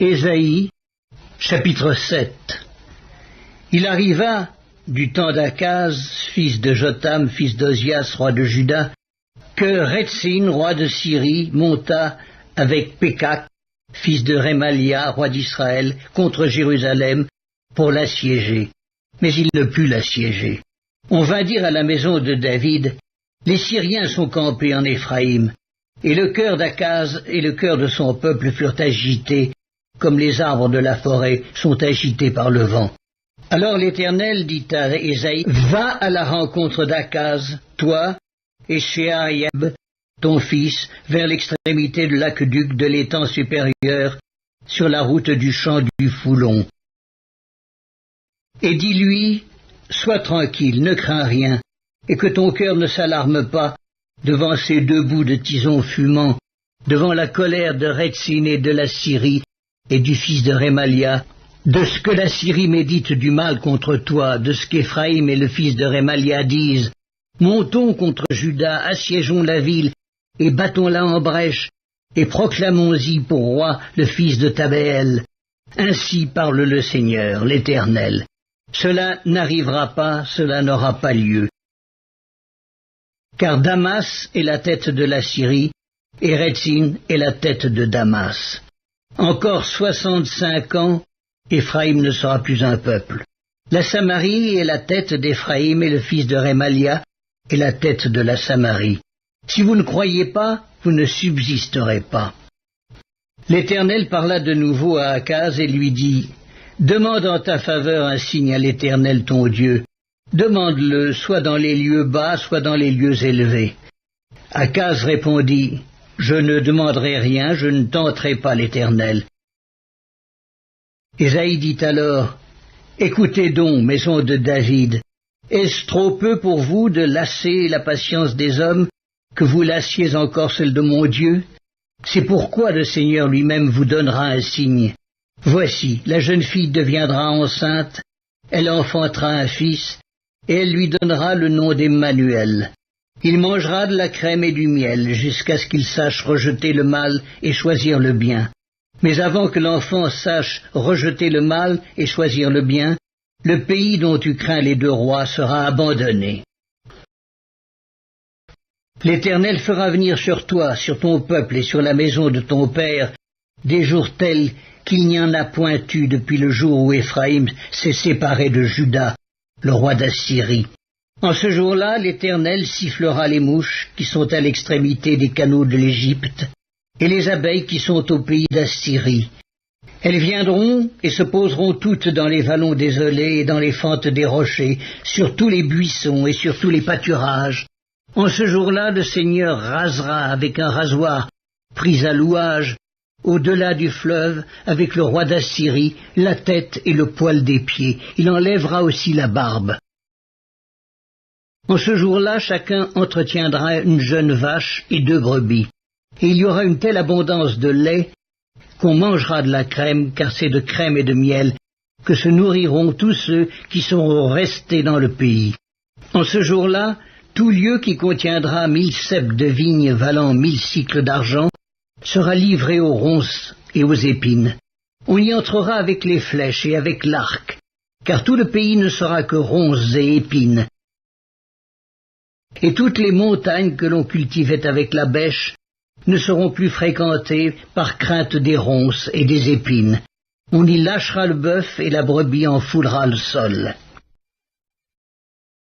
Ésaïe, chapitre 7. Il arriva, du temps d'Akaz, fils de Jotham, fils d'Ozias, roi de Juda, que Rétzin, roi de Syrie, monta avec Pékak, fils de Rémalia, roi d'Israël, contre Jérusalem, pour l'assiéger. Mais il ne put l'assiéger. On vint dire à la maison de David, « Les Syriens sont campés en Éphraïm. » Et le cœur d'Akaz et le cœur de son peuple furent agités, comme les arbres de la forêt sont agités par le vent. Alors l'Éternel dit à Ésaïe, « Va à la rencontre d'Akaz, toi, et Shehaïab, ton fils, vers l'extrémité de l'aqueduc de l'étang supérieur, sur la route du champ du Foulon. Et dis-lui, sois tranquille, ne crains rien, et que ton cœur ne s'alarme pas devant ces deux bouts de tison fumant, devant la colère de Rétzin et de la Syrie et du fils de Rémalia, de ce que la Syrie médite du mal contre toi, de ce qu'Éphraïm et le fils de Rémalia disent. Montons contre Juda, assiégeons la ville, et battons-la en brèche, et proclamons-y pour roi le fils de Tabéel. Ainsi parle le Seigneur, l'Éternel. Cela n'arrivera pas, cela n'aura pas lieu. Car Damas est la tête de la Syrie, et Rétzin est la tête de Damas. Encore 65 ans, Éphraïm ne sera plus un peuple. La Samarie est la tête d'Éphraïm, et le fils de Rémalia est la tête de la Samarie. Si vous ne croyez pas, vous ne subsisterez pas. L'Éternel parla de nouveau à Akaz et lui dit, « Demande en ta faveur un signe à l'Éternel ton Dieu. Demande-le, soit dans les lieux bas, soit dans les lieux élevés. » Akaz répondit, « Je ne demanderai rien, je ne tenterai pas l'Éternel. » Ésaïe dit alors, « Écoutez donc, maison de David, est-ce trop peu pour vous de lasser la patience des hommes, que vous lassiez encore celle de mon Dieu? C'est pourquoi le Seigneur lui-même vous donnera un signe. Voici, la jeune fille deviendra enceinte, elle enfantera un fils, et elle lui donnera le nom d'Emmanuel. Il mangera de la crème et du miel, jusqu'à ce qu'il sache rejeter le mal et choisir le bien. Mais avant que l'enfant sache rejeter le mal et choisir le bien, le pays dont tu crains les deux rois sera abandonné. L'Éternel fera venir sur toi, sur ton peuple et sur la maison de ton père, des jours tels qu'il n'y en a point eu depuis le jour où Éphraïm s'est séparé de Juda, le roi d'Assyrie. En ce jour-là, l'Éternel sifflera les mouches qui sont à l'extrémité des canaux de l'Égypte, et les abeilles qui sont au pays d'Assyrie. Elles viendront et se poseront toutes dans les vallons désolés et dans les fentes des rochers, sur tous les buissons et sur tous les pâturages. En ce jour-là, le Seigneur rasera avec un rasoir pris à louage, au-delà du fleuve, avec le roi d'Assyrie, la tête et le poil des pieds. Il enlèvera aussi la barbe. En ce jour-là, chacun entretiendra une jeune vache et 2 brebis. Et il y aura une telle abondance de lait qu'on mangera de la crème, car c'est de crème et de miel que se nourriront tous ceux qui seront restés dans le pays. En ce jour-là, tout lieu qui contiendra 1000 ceps de vigne valant 1000 cycles d'argent sera livré aux ronces et aux épines. On y entrera avec les flèches et avec l'arc, car tout le pays ne sera que ronces et épines. Et toutes les montagnes que l'on cultivait avec la bêche ne seront plus fréquentées par crainte des ronces et des épines. On y lâchera le bœuf et la brebis en foulera le sol.